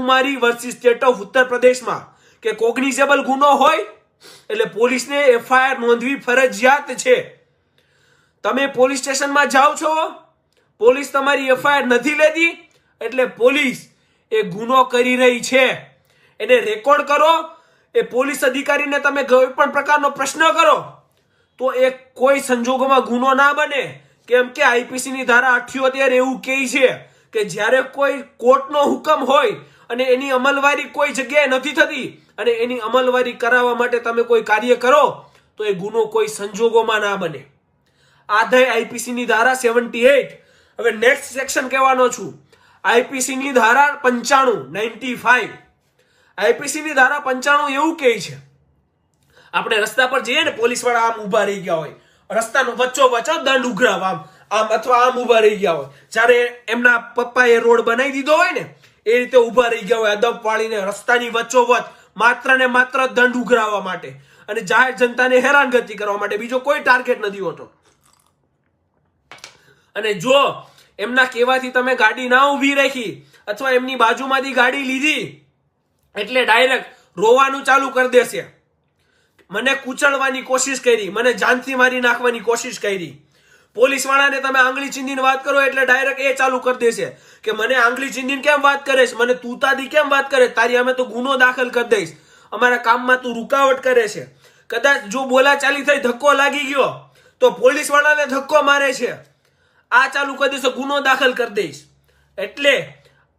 Kumari versus state of ઉત્તર પ્રદેશમાં કે કોગ્નિઝેબલ ગુનો હોય એટલે પોલીસને એફઆઈઆર નોંધવી ફરજિયાત છે. તમે પોલીસ સ્ટેશનમાં જાઓ છો, પોલીસ તમારી એફઆઈઆર નથી લેતી એટલે પોલીસ એ ગુનો કરી રહી છે. એને રેકોર્ડ કરો. એ પોલીસ અધિકારીને તમે કોઈ પણ પ્રકારનો પ્રશ્ન કરો તો એ કોઈ સંજોગોમાં ગુનો ના બને. કેમ કે આઈપીસી ની ધારા 78 એવું કહે છે કે જ્યારે કોઈ કોર્ટનો હુકમ હોય અને એની અમલવારી કોઈ જગ્યાએ નથી થતી અને એની અમલવારી કરાવવા માટે તમે કોઈ કાર્ય કરો તો એ ગુનો કોઈ સંજોગોમાં ના બને. આ થઈ આઈપીસી ની ધારા 78. હવે નેક્સ્ટ સેક્શન કહેવાનો છું. આઈપીસી ની ધારા 95. આઈપીસી ની ધારા 95 એવું કહે છે, આપણે રસ્તા પર જઈએ ને, પોલીસ વાળા આમ ઉભા રહી ગયા હોય, રસ્તાનો વચ્ચોવચ્ચ દંડ ઉઘરાવ આમ અથવા આમ ઉભા રહી ગયા હોય, જ્યારે એમના પપ્પાએ રોડ બનાવી દીધો હોય ને એ રીતે ઉભા રહી ગયા હોય અદબ પાડીને રસ્તાની વચ્ચોવચ્ચ માત્ર ને માત્ર દંડ ઉઘરાવવા માટે અને જાહેર જનતાને હેરાનગતિ કરવા માટે. બીજો કોઈ ટાર્ગેટ નથી હોતો. અને જો એમના કહેવાથી તમે ગાડી ના ઉભી રાખી અથવા એમની બાજુમાંથી ગાડી લીધી એટલે ડાયરેક્ટ રોવાનું ચાલુ કરી દેશે. મને કૂચલવાની કોશિશ કરી, મને જાનથી મારી નાખવાની કોશિશ કરી. પોલીસ વાળાને તમે આંગળી ચીંધીને વાત કરો એટલે ડાયરેક્ટ એ ચાલુ કરી દેશે કે મને આંગળી ચીંધીને કેમ વાત કરે છે, મને તૂતાદી કેમ વાત કરે, તારી અમે તો ગુનો દાખલ કરી દઈશ, અમારા કામમાં તું રૂકાવટ કરે છે. કદાચ જો બોલાચાલી થઈ, ધક્કો લાગી ગયો તો પોલીસ વાળાને ધક્કો મારે છે, આ ચાલુ કરી દેશે, ગુનો દાખલ કરી દઈશ. એટલે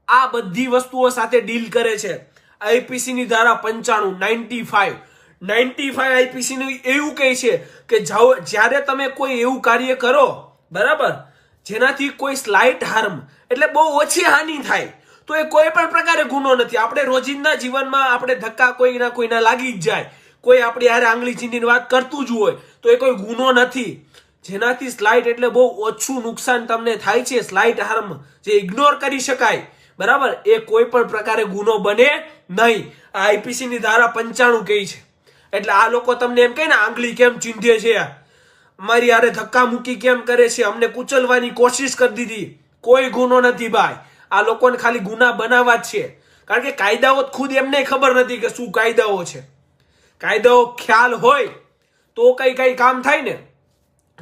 આ બધી વસ્તુઓ સાથે ડીલ કરે છે આઈપીસી ની ધારા 95. આઈપીસી નું એવું કહે છે કે જ્યારે તમે કોઈ એવું કાર્ય કરો, બરાબર, જેનાથી કોઈ સ્લાઇટ હાર્મ એટલે બહુ ઓછી હાનિ થાય તો એ કોઈ પણ પ્રકારે ગુનો નથી. આપણે રોજિંદા જીવનમાં આપણે ધક્કા કોઈના લાગી જ જાય, કોઈ આપણી હારે આંગળી ચીંધીને વાત કરતું જ હોય તો એ કોઈ ગુનો નથી. જેનાથી સ્લાઇટ એટલે બહુ ઓછું નુકસાન તમને થાય છે, સ્લાઇટ હાર્મ જે ઇગ્નોર કરી શકાય, બરાબર, એ કોઈ પણ પ્રકારે ગુનો બને નહીં. આ આઈપીસી ની ધારા 95 કહે છે. એટલે આ લોકો તમને એમ કહે ને આંગળી કેમ ચીંધે છે, મારી હારે ધક્કા મૂકી કેમ કરે છે, અમને કુચલવાની કોશિશ કરી દીધી, કોઈ ગુનો નથી ભાઈ. આ લોકોને ખાલી ગુના બનાવવા જ છે. કારણ કે કાયદાઓ ખુદ એમને ખબર નથી કે શું કાયદાઓ છે. કાયદાઓ ખ્યાલ હોય તો કઈ કામ થાય ને.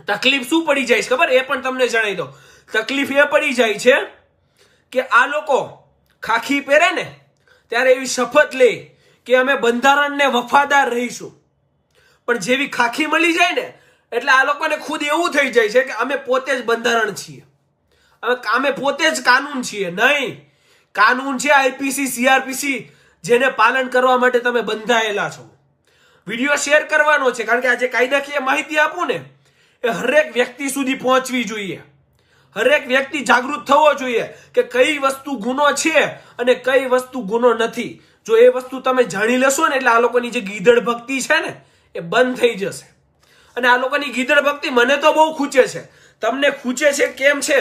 તકલીફ શું પડી જાય છે ખબર, એ પણ તમને જણાવી દો. તકલીફ એ પડી જાય છે કે આ લોકો ખાખી પહેરે ને ત્યારે એવી શપથ લે કે અમે બંધારણને વફાદાર રહીશું, પણ જેવી ખાખી મળી જાય ને એટલે આ લોકોને ખુદ એવું થઈ જાય છે કે અમે પોતે જ બંધારણ છીએ, અમે પોતે જ કાનૂન છીએ. નહીં, કાનૂન છે આઈપીસી, સીઆરપીસી, જેને પાલન કરવા માટે તમે બંધાયેલા છો. વિડીયો શેર કરવાનો છે કારણ કે આજે કાયદાકીય માહિતી આપું ને એ હરેક વ્યક્તિ સુધી પહોંચવી જોઈએ. હરેક વ્યક્તિ જાગૃત થવો જોઈએ કે કઈ વસ્તુ ગુનો છે અને કઈ વસ્તુ ગુનો નથી. જો એ વસ્તુ તમે જાણી લેશો ને એટલે આ લોકોની જે ગીધડ ભક્તિ છે ને એ બંધ થઈ જશે. અને આ લોકોની ગીધડ ભક્તિ મને તો બહુ ખૂચે છે. તમને ખૂચે છે કેમ છે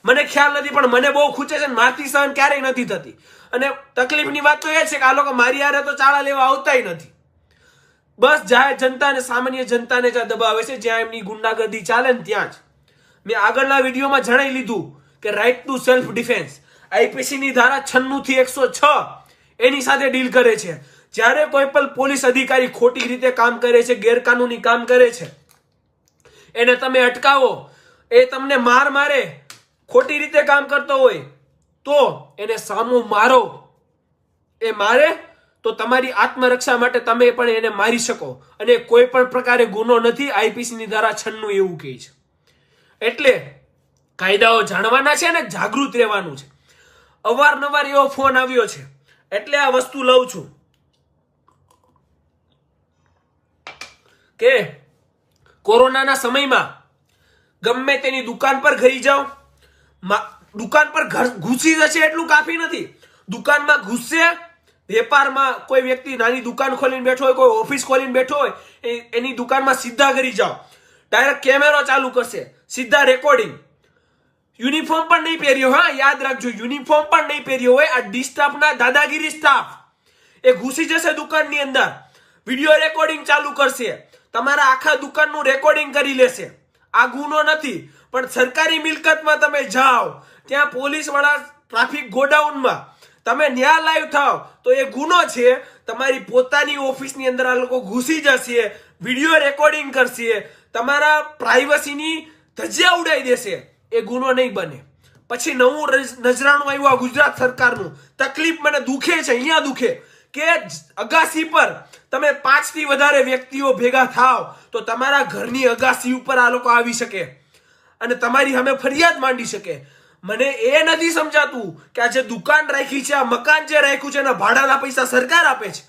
મને ખ્યાલ નથી, પણ મને બહુ ખૂચે છે. મારથી સહન ક્યારેય નથી થતી. અને તકલીફની વાત તો એ છે કે આ લોકો મારી હારે તો ચાળા લેવા આવતાય નથી. બસ જાહેર જનતા અને સામાન્ય જનતાને જ્યાં દબાવે છે, જ્યાં એમની ગુંડાગર્દી ચાલે ને ત્યાં જ. મેં આગળના વિડીયોમાં જણાવી લીધું કે right to self defence IPC ની ધારા 96 થી 106 એની સાથે ડીલ કરે છે. જ્યારે કોઈ પણ પોલીસ અધિકારી ખોટી રીતે કામ કરે છે, ગેરકાનૂની કામ કરે છે, એને તમે અટકાવો, એ તમને મારે, ખોટી રીતે કામ કરતો હોય તો એને સામો મારો. એ મારે તો તમારી આત્મરક્ષા માટે તમે પણ એને મારી શકો અને કોઈ પણ પ્રકારે ગુનો નથી. આઈપીસી ની ધારા 96 એવું કહે છે. એટલે કાયદાઓ જાણવાના છે ને જાગૃત રહેવાનું છે. અવારનવાર એવો ફોન આવ્યો છે એટલે આ વસ્તુ લઉં છું કે કોરોનાના સમયમાં ગમે તેની દુકાન પર ઘરી જાઓ, દુકાન પર ઘૂસી જશે એટલું કાફી નથી. દુકાનમાં ઘૂસશે, વેપારમાં કોઈ વ્યક્તિ નાની દુકાન ખોલીને બેઠો હોય, કોઈ ઓફિસ ખોલીને બેઠો હોય, એની દુકાનમાં સીધા ઘરી જાઓ, ડાયરેક્ટ કેમેરો ચાલુ કરશે, સીધા રેકોર્ડિંગ. યુનિફોર્મ પણ નહીં પહેર્યો, હા યાદ રાખજો, યુનિફોર્મ પણ નહીં પહેર્યો હોય. આ ડી સ્ટાફના દાદાગીરી સ્ટાફ એ ઘૂસી જશે દુકાનની અંદર, વિડીયો રેકોર્ડિંગ ચાલુ કરશે, તમારા આખા દુકાનનું રેકોર્ડિંગ કરી લેશે. આ ગુનો નથી. પણ સરકારી મિલકતમાં તમે જાઓ, ત્યાં પોલીસ વાળા ટ્રાફિક ગોડાઉનમાં તમે ન્યા લાઈવ થાવ તો એ ગુનો છે. તમારી પોતાની ઓફિસની અંદર આ લોકો ઘૂસી જશે, વિડીયો રેકોર્ડિંગ કરશે, તમારા પ્રાઇવસીની ધજિયા ઉડાઈ દેશે. એ ગુનો નહીં બને. પછી નવું નજરાણું આવ્યું આ ગુજરાત સરકારનું. તકલીફ મને દુખે છે, અહીંયા દુખે કે અગાસી પર તમે 5 થી વધારે વ્યક્તિઓ ભેગા થાવ તો તમારા ઘરની અગાસી ઉપર આ લોકો આવી શકે અને તમારી સામે ફરિયાદ માંડી શકે. મને એ નથી સમજાતું કે આ જે દુકાન રાખી છે, આ મકાન જે રાખ્યું છે એના ભાડાના પૈસા સરકાર આપે છે.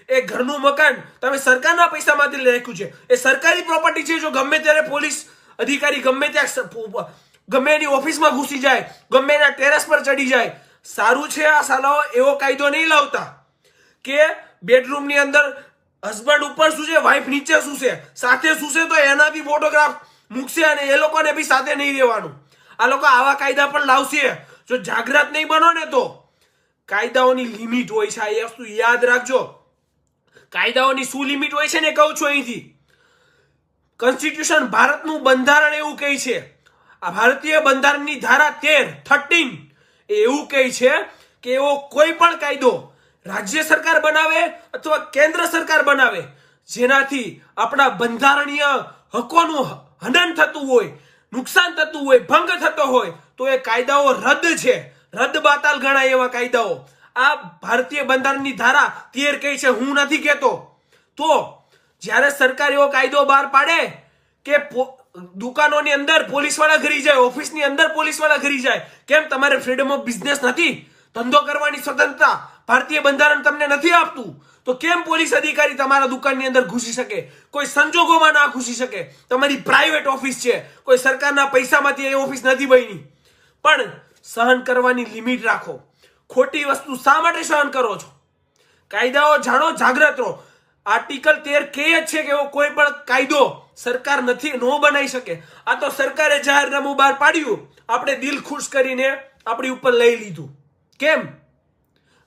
એ ઘરનું મકાન તમે સરકારના પૈસામાંથી રાખ્યું છે, એ સરકારી પ્રોપર્ટી છે. જો ગમે ત્યારે પોલીસ અધિકારી ગમે ત્યાં ગમે એની ઓફિસમાં ઘૂસી જાય, ગમે એના ટેરેસ પર ચડી જાય, સારું છે આ સાલાઓ એવો કાયદો નહીં લાવતા કે બેડરૂમની અંદર હસબન્ડ ઉપર શું છે, વાઈફ નીચે શું છે, સાથે શું છે, તો એના બી ફોટોગ્રાફ મૂકશે અને એ લોકોને બી સાથે નહીં રહેવાનું. આ લોકો આવા કાયદા પણ લાવશે. જો જાગૃત નહીં બનો ને તો કાયદાઓની લિમિટ હોય છે. આ વસ્તુ યાદ રાખજો. કાયદાઓની શું લિમિટ હોય છે ને કહું છું અહીંથી. કોન્સ્ટિટ્યુશન ભારતનું બંધારણ એવું કહે છે, આ ભારતીય બંધારણની ધારા 13 એ એવું કહે છે કે એવો કોઈ પણ કાયદો રાજ્ય સરકાર બનાવે અથવા કેન્દ્ર સરકાર બનાવે જેનાથી આપણા બંધારણીય હકોનું હનન થતું હોય, નુકસાન થતું હોય, ભંગ થતો હોય તો એ કાયદાઓ રદ છે, રદ બાતાલ ગણાય એવા કાયદાઓ. આ ભારતીય બંધારણની ધારા 13 કહે છે, હું નથી કહેતો. તો જ્યારે સરકાર એવો કાયદો બહાર પાડે કે દુકાનોની અંદર પોલીસ વાળા ઘરી જાય, ઓફિસની અંદર પોલીસ વાળા ઘરી જાય, કેમ તમારે ફ્રીડમ ઓફ બિઝનેસ નથી? ધંધો કરવાની સ્વતંત્રતા ભારતીય બંધારણ તમને નથી આપતું તો કેમ પોલીસ અધિકારી તમારા દુકાનની અંદર ઘૂસી શકે? કોઈ સંજોગોમાં ના ઘૂસી શકે. તમારી પ્રાઇવેટ ઓફિસ છે, કોઈ સરકારના પૈસામાંથી એ ઓફિસ નથી બની. પણ સહન કરવાની લિમિટ રાખો. ખોટી વસ્તુ શા માટે સહન કરો છો? કાયદાઓ જાણો, જાગૃત રહો. આર્ટિકલ 13 કહે જ છે કે એવો કોઈ પણ કાયદો સરકાર નથી નો બનાવી શકે. આ તો સરકારે જાહેરનામું બહાર પાડ્યું, આપણે દિલ ખુશ કરીને આપણી ઉપર લઈ લીધું. કેમ?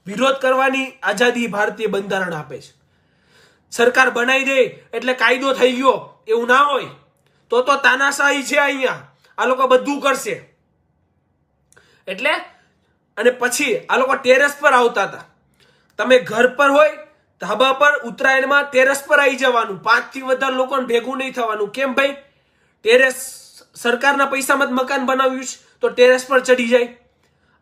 વિરોધ કરવાની આઝાદી ભારતીય બંધારણ આપે છે. સરકાર બનાવી દે એટલે કાયદો થઈ ગયો એવું ના હોય. તો તાનાશાહી છે અહીંયા. આ લોકો બધું કરશે. એટલે અને પછી આ લોકો ટેરેસ પર આવતા હતા. તમે ઘર પર હોય, ધાબા પર ઉત્તરાયણમાં ટેરેસ પર આવી જવાનું. 5 થી વધારે લોકોને ભેગું નહીં થવાનું. કેમ ભાઈ? ટેરેસ સરકારના પૈસામાં જ મકાન બનાવ્યું છે તો ટેરેસ પર ચડી જાય.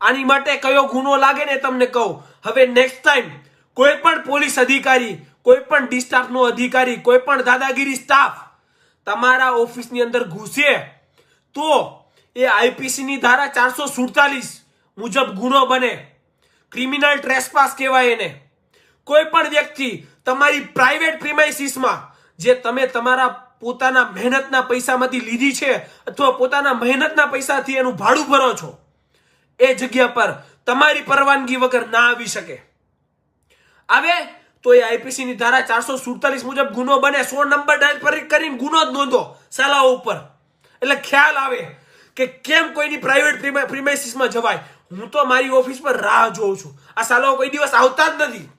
આની માટે કયો ગુનો લાગે ને તમને કહું. હવે નેક્સ્ટ ટાઈમ કોઈ પણ પોલીસ અધિકારી, કોઈ પણ ડિસ્ટાફનો અધિકારી, કોઈ પણ દાદાગીરી સ્ટાફ તમારા ઓફિસની અંદર ઘૂસે તો એ આઈપીસી ની ધારા 447 મુજબ ગુનો બને. ક્રિમિનલ ટ્રેસપાસ કહેવાય એને. કોઈ પણ વ્યક્તિ તમારી પ્રાઇવેટ પ્રિમાઇસીસમાં જે તમે તમારા પોતાના મહેનતના પૈસામાંથી લીધી છે અથવા પોતાના મહેનતના પૈસાથી એનું ભાડું ભરો છો, એ જગ્યા પર તમારી પરવાનગી વગર ના આવી શકે. આવે તો એ આઈપીસી ની ધારા 447 મુજબ ગુનો બને. 100 નંબર ડાયલ કરીને ગુનો જ નોંધો સાલાઓ ઉપર. એટલે ખ્યાલ આવે કે કેમ કોઈની પ્રાઇવેટ પ્રિમાઇસીસમાં જવાય. હું તો મારી ઓફિસ પર રાહ જોઉં છું. આ સાલાઓ કોઈ દિવસ આવતા જ નથી.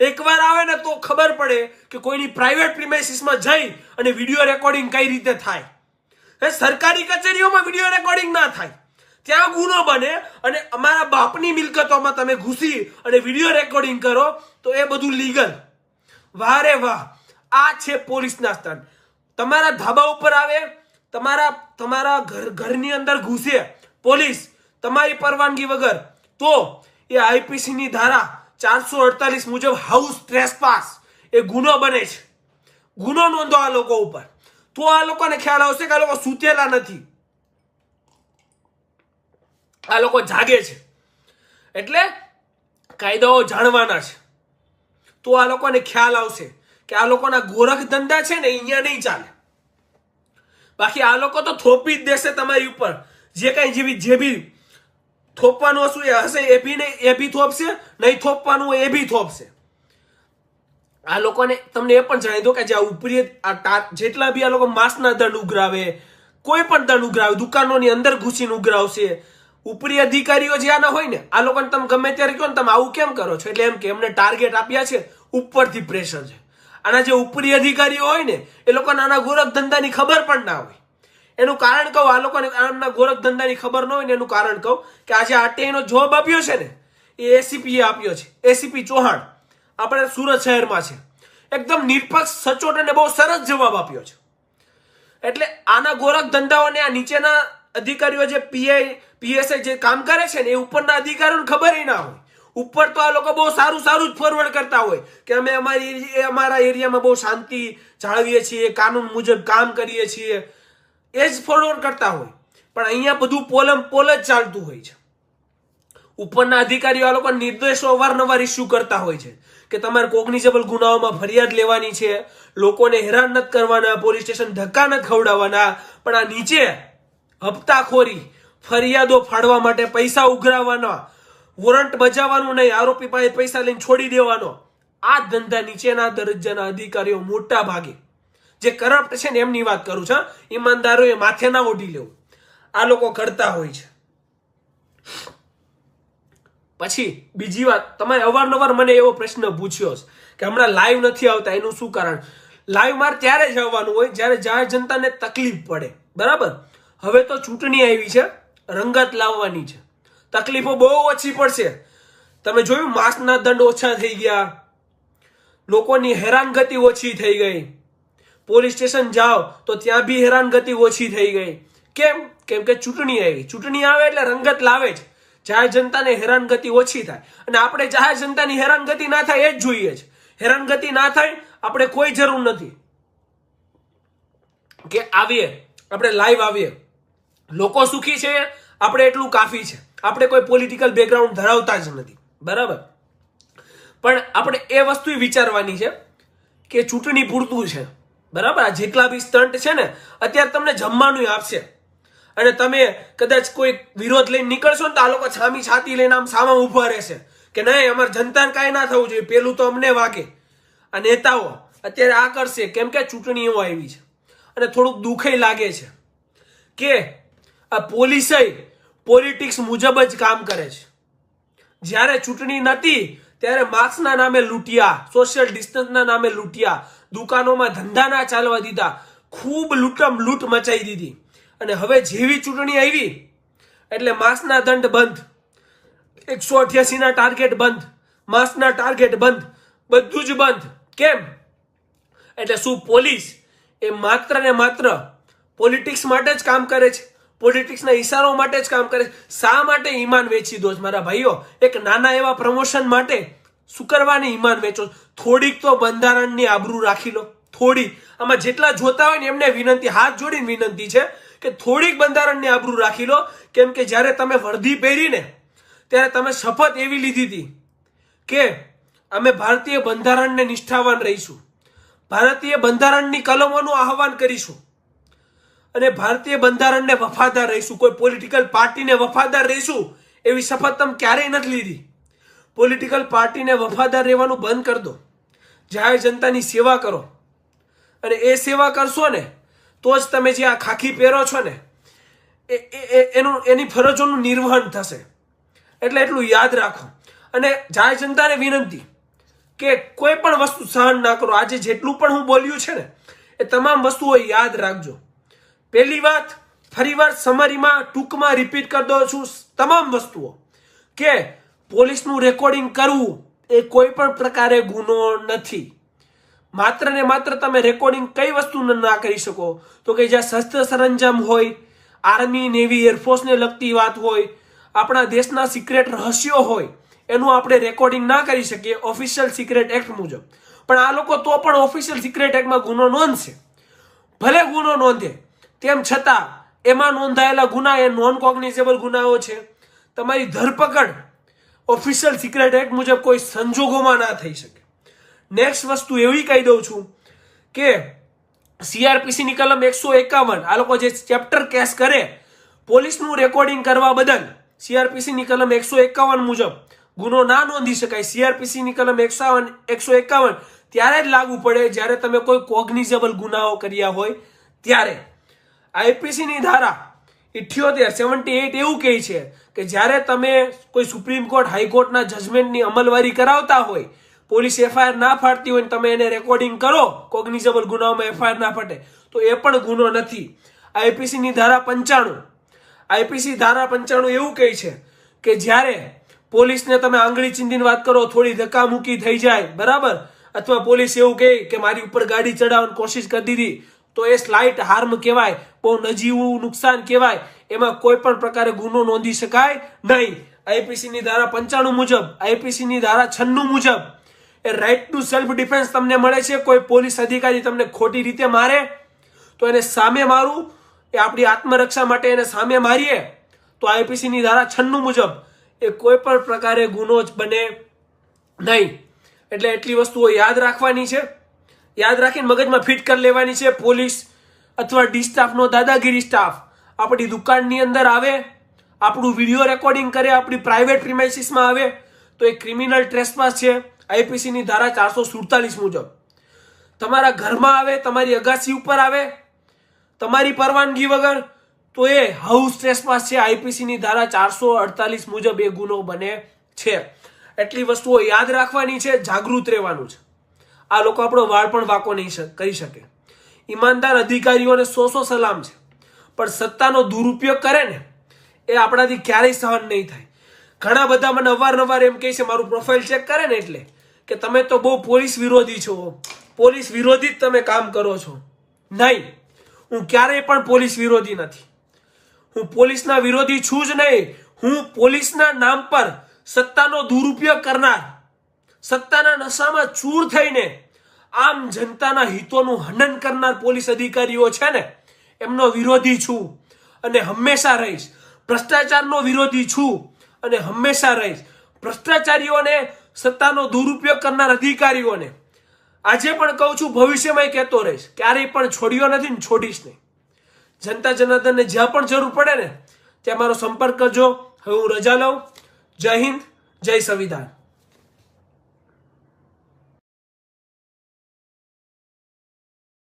એકવાર આવે ને તો ખબર પડે કે કોઈની પ્રાઇવેટ પ્રિમાઇસીસમાં જઈ અને વિડીયો રેકોર્ડિંગ કઈ રીતે થાય. સરકારી કચેરીઓમાં વિડીયો રેકોર્ડિંગ ના થાય, ત્યાં ગુનો બને. અને અમારા બાપની મિલકતોમાં તમે ઘૂસી અને વિડીયો રેકોર્ડિંગ કરો તો એ બધું લીગલ. વાહ રે વાહ! આ છે પોલીસના સ્થાન. તમારા ધાબા ઉપર આવે, તમારા ઘરની અંદર ઘૂસે પોલીસ તમારી પરવાનગી વગર તો એ આઈપીસી ની ધારા 448 મુજબ હાઉસ ટ્રેસપાસ એ ગુનો બને છે. ગુનો નોંધો આ લોકો ઉપર. તો આ લોકોને ખ્યાલ આવશે કે આ લોકો સૂતેલા નથી, આ લોકો જાગે છે. એટલે કાયદાઓ જાણવાના છે. તો આ લોકોને ખ્યાલ આવશે કે આ લોકોના ગોરખ ધંધા છે ને અહીંયા નહીં ચાલે. બાકી આ લોકો તો થોપી જ દેશે તમારી ઉપર. જે કઈ જે બી થોપવાનું હશે એ હશે, એ બી થોપશે, નહીં થોપવાનું હોય એ બી થોપશે. આ લોકોને તમને એ પણ જણાવી દો કે જે ઉપરી જેટલા બી આ લોકો માસના દંડ ઉઘરાવે, કોઈ પણ દંડ ઉઘરાવે, દુકાનોની અંદર ઘૂસીને ઉઘરાવશે. ઉપરી અધિકારીઓ જે આના હોય ને, આ લોકોને તમે ગમે ત્યારે કહો ને તમે આવું કેમ કરો છો, એટલે એમ કે એમને ટાર્ગેટ આપ્યા છે, ઉપરથી પ્રેશર છે. આના જે ઉપરી અધિકારીઓ હોય ને એ લોકોને આના ગોરખ ધંધાની ખબર પણ ના હોય. એનું કારણ કહું, આ લોકોને આમના ગોરખ ધંધાની ખબર ન હોય ને એનું કારણ કહું કે આજે આરટીઆઈ નો જોબ આપ્યો છે ને એ એસીપીએ આપ્યો છે, એસીપી ચૌહાણ આપણે સુરત શહેરમાં છે. એકદમ નિરપક્ષ, સચોટ અને બહુ સરસ જવાબ આપ્યો છે. એટલે આના ગોરખ ધંધાઓને આ નીચેના અધિકારીઓ જે પીઆઈ પીએસઆઈ જે કામ કરે છે ને એ ઉપરના અધિકારીઓને ખબર ના હોય. ઉપર તો આ લોકો બહુ સારું જ ફોરવર્ડ કરતા હોય કે અમે અમારા એરિયામાં બહુ શાંતિ જાળવીએ છીએ, કાનૂન મુજબ કામ કરીએ છીએ, એ જ ફોરવર્ડ કરતા હોય. પણ અહીંયા બધું પોલ જ ચાલતું હોય છે. ઉપરના અધિકારીઓ આ લોકો નિર્દેશો અવારનવાર ઇસ્યુ કરતા હોય છે કે તમારે કોગ્નિઝેબલ ગુનાઓમાં ફરિયાદ લેવાની છે, લોકોને હેરાન નથી કરવાના, પોલીસ સ્ટેશન ધક્કા નથી ખવડાવવાના. પણ આ નીચે હપ્તાખોરી, ફરિયાદો ફાડવા માટે પૈસા ઉઘરાવવાના, વોરંટ બજાવવાનું નહીં, આરોપી પાસે પૈસા લઈને છોડી દેવાનો, આ ધંધા નીચેના દરજ્જાના અધિકારીઓ મોટા ભાગે જે કરપ્ટ છે ને એમની વાત કરું છું, ઈમાનદારોએ માથે ના ઓઢી લેવું, આ લોકો કરતા હોય છે. પછી બીજી વાત, તમે અવારનવાર મને એવો પ્રશ્ન પૂછ્યો કે હમણાં લાઈવ નથી આવતા, એનું શું કારણ? લાઈવ મારે ત્યારે જ આવવાનું હોય જ્યારે જાહેર જનતાને તકલીફ પડે, બરાબર? હવે તો ચૂંટણી આવી છે, રંગત લાવવાની છે, તકલીફો બહુ ઓછી પડશે. તમે જોયું, માસના દંડ ઓછા થઈ ગયા, લોકોની હેરાનગતિ ઓછી થઈ ગઈ. પોલીસ સ્ટેશન જાઓ તો ત્યાં બી હેરાનગતિ ઓછી થઈ ગઈ. કેમ? કેમ કે ચૂંટણી આવી. ચૂંટણી આવે એટલે રંગત લાવે જ, જાહેર જનતાને હેરાનગતિ ઓછી થાય. અને આપણે જાહેર જનતાની હેરાનગતિ ના થાય એ જ જોઈએ છે. હેરાનગતિ ના થાય આપણે કોઈ જરૂર નથી કે આવીએ, આપણે લાઈવ આવીએ, લોકો સુખી છે આપણે એટલું કાફી છે. આપણે કોઈ પોલિટિકલ બેકગ્રાઉન્ડ ધરાવતા જ નથી, બરાબર? પણ આપણે એ વસ્તુ વિચારવાની છે કે ચૂંટણી પૂરતું છે, બરાબર? આ જેટલા બી સ્ટન્ટ છે ને અત્યારે તમને જમવાનું આપશે, અને તમે કદાચ કોઈ વિરોધ લઈને નીકળશો ને તો આ લોકો છામી છાતી લઈને આમ સામા ઉભા રહેશે કે નહીં, અમારે જનતાને કાંઈ ના થવું જોઈએ, પેલું તો અમને વાગે. આ નેતાઓ અત્યારે આ કરશે કેમ કે ચૂંટણીઓ આવી છે. અને થોડુંક દુઃખે લાગે છે કે આ પોલીસે પોલિટિક્સ મુજબ જ કામ કરે છે. જ્યારે ચૂંટણી નથી ત્યારે માસ્કના નામે લૂંટ્યા, સોશિયલ ડિસ્ટન્સના નામે લૂંટ્યા, દુકાનોમાં ધંધા ના ચાલવા દીધા, ખૂબ લૂંટ મચાઈ દીધી. અને હવે જેવી ચૂંટણી આવી એટલે માસ્કના દંડ બંધ, 188 ના ટાર્ગેટ બંધ, માસ્કના ટાર્ગેટ બંધ, બધું જ બંધ. કેમ? એટલે શું પોલીસ એ માત્ર ને માત્ર પોલિટિક્સ માટે જ કામ કરે છે? પોલિટિક્સના ઈશારો માટે જ કામ કરે છે? શા માટે ઈમાન વેચી દો મારા ભાઈઓ? એક નાના એવા પ્રમોશન માટે શું કરવાની ઈમાન વેચો? થોડીક તો બંધારણની આબરૂ રાખી લો, થોડી. આમાં જેટલા જોતા હોય ને એમને વિનંતી, હાથ જોડીને વિનંતી છે કે થોડીક બંધારણની આબરૂ રાખી લો. કેમ કે જ્યારે તમે વર્દી પહેરીને ત્યારે તમે શપથ એવી લીધી હતી કે અમે ભારતીય બંધારણને નિષ્ઠાવાન રહીશું, ભારતીય બંધારણની કલમોનું આહવાન કરીશું અને ભારતીય બંધારણને વફાદાર રહીશું, કોઈ પોલિટિકલ પાર્ટીને વફાદાર રહીશું એવી શપથ તમે ક્યારેય નથી લીધી. પોલિટિકલ પાર્ટીને વફાદાર રહેવાનું બંધ કરી દો, જાહેર જનતાની સેવા કરો. અને એ સેવા કરશો ને તો જ તમે જે આ ખાખી પહેરો છો ને એની ફરજોનું નિર્વહન થશે. એટલે એટલું યાદ રાખો. અને જાહેર જનતાને વિનંતી કે કોઈ પણ વસ્તુ સહન ના કરો. આજે જેટલું પણ હું બોલ્યું છે ને એ તમામ વસ્તુઓ યાદ રાખજો. પહેલી વાત, ફરીવાર સમરીમાં ટૂંકમાં રિપીટ કરી દઉં છું તમામ વસ્તુઓ, કે પોલીસનું રેકોર્ડિંગ કરવું એ કોઈ પણ પ્રકારે ગુનો નથી. માત્ર ને માત્ર તમે રેકોર્ડિંગ કઈ વસ્તુ ના કરી શકો તો કે જ્યાં શસ્ત્ર સરંજામ હોય, આર્મી, નેવી, એરફોર્સને લગતી વાત હોય, આપણા દેશના સિક્રેટ રહસ્યો હોય, એનું આપણે રેકોર્ડિંગ ના કરી શકીએ ઓફિશિયલ સિક્રેટ એક્ટ મુજબ. પણ આ લોકો તો પણ ઓફિશિયલ સિક્રેટ એક્ટમાં ગુનો નોંધશે. ભલે ગુનો નોંધે, તેમ છતાં એમાં નોંધાયેલા ગુના એ નોન કોગ્નિઝેબલ ગુનાઓ છે. તમારી ધરપકડ ઓફિશિયલ સિક્રેટ એક્ટ મુજબ કોઈ સંજોગોમાં ના થઈ શકે. નેક્સ્ટ વસ્તુ એવી કહી દઉં છું કે CRPC ની કલમ 151, આ લોકો જે ચેપ્ટર કેસ કરે પોલીસનું રેકોર્ડિંગ કરવા બદલ, CRPC ની કલમ 151 મુજબ ગુનો ના નોંધી શકાય. CRPC ની કલમ 151 ત્યારે જ લાગુ પડે જ્યારે તમે કોઈ કોગ્નિઝેબલ ગુનાઓ કર્યા હોય ત્યારે. IPC ની ધારા 78 એવું કહે છે કે જ્યારે તમે કોઈ સુપ્રીમ કોર્ટ, હાઈકોર્ટના જજમેન્ટની અમલવારી કરાવતા હોય, પોલીસ FIR ના ફાડતી હોય તમે એને રેકોર્ડિંગ કરો, કોગ્નિઝેબલ ગુનાઓમાં FIR ના ફાટે તો એ પણ ગુનો નથી. IPC ની ધારા 95 એવું કહે છે કે જ્યારે પોલીસને તમે આંગળી ચીંધીને વાત કરો, થોડી ધક્કા મૂકી થઈ જાય, બરાબર, અથવા પોલીસ એવું કહે કે મારી ઉપર ગાડી ચડાવવાની કોશિશ કરી દીધી, તો એ સ્લાઇટ હાર્મ કહેવાય, બહુ નજીવું નુકસાન કહેવાય. એમાં કોઈ પણ પ્રકારે ગુનો નોંધી શકાય નહીં. આઈપીસી ની ધારા 95 મુજબ, આઈપીસી ની ધારા 96 મુજબ એ રાઇટ ટુ સેલ્ફ ડિફેન્સ તમને મળે છે. કોઈ પોલીસ અધિકારી તમને ખોટી રીતે મારે તો એને સામે મારવું એ આપણી આત્મરક્ષા માટે, એને સામે મારીએ તો આઈપીસી ની ધારા 96 મુજબ એ કોઈ પણ પ્રકારે ગુનો જ બને નહીં. એટલે એટલી વસ્તુઓ યાદ રાખવાની છે, યાદ રાખીને મગજમાં ફિટ કરી લેવાની છે. પોલીસ અથવા ડી સ્ટાફનો દાદાગીરી સ્ટાફ આપણી દુકાનની અંદર આવે, આપણું વિડીયો રેકોર્ડિંગ કરે, આપણી પ્રાઇવેટ પ્રિમાઇસીસમાં આવે તો એ ક્રિમિનલ ટ્રેસપાસ છે આઈપીસી ની ધારા 447 મુજબ. તમારા ઘરમાં આવે, તમારી અગાસી ઉપર આવે તમારી પરવાનગી વગર તો એ હાઉસ ટ્રેસપાસ છે. આઈપીસી ની ધારા 448 મુજબ એ ગુનો બને છે. એટલી વસ્તુઓ યાદ રાખવાની છે, જાગૃત રહેવાનું છે. આ લોકો આપણો વાળ પણ વાંકો નહીં કરી શકે. ઈમાનદાર અધિકારીઓને 100 સલામ છે, પણ સત્તાનો દુરુપયોગ કરે ને એ આપણાથી ક્યારેય સહન નહીં થાય. ઘણા બધા મને અવારનવાર એમ કહે છે, મારું પ્રોફાઇલ ચેક કરે ને એટલે કે તમે તો બહુ પોલીસ વિરોધી છો, પોલીસ વિરોધી જ તમે કામ કરો છો. નહીં, હું ક્યારેય પણ પોલીસ વિરોધી નથી. હું પોલીસના વિરોધી છું જ નહીં. હું પોલીસના નામ પર સત્તાનો દુરુપયોગ કરનાર, સત્તાના નશામાં ચૂર થઈને આમ જનતાના હિતોનું હનન કરનાર પોલીસ અધિકારીઓ છે ને એમનો વિરોધી છું અને હંમેશા રહીશ. ભ્રષ્ટાચારનો વિરોધી છું અને હંમેશા રહીશ. ભ્રષ્ટાચારીઓને, સત્તાનો દુરુપયોગ કરનાર અધિકારીઓને આજે પણ કહું છું, ભવિષ્યમાં કહેતો રહીશ. ક્યારેય પણ છોડ્યો નથી ને છોડીશ નહીં. જનતા જનાર્દનને જ્યાં પણ જરૂર પડે ને ત્યાં મારો સંપર્ક કરજો. હવે હું રજા લઉં. જય હિન્દ, જય સંવિધાન.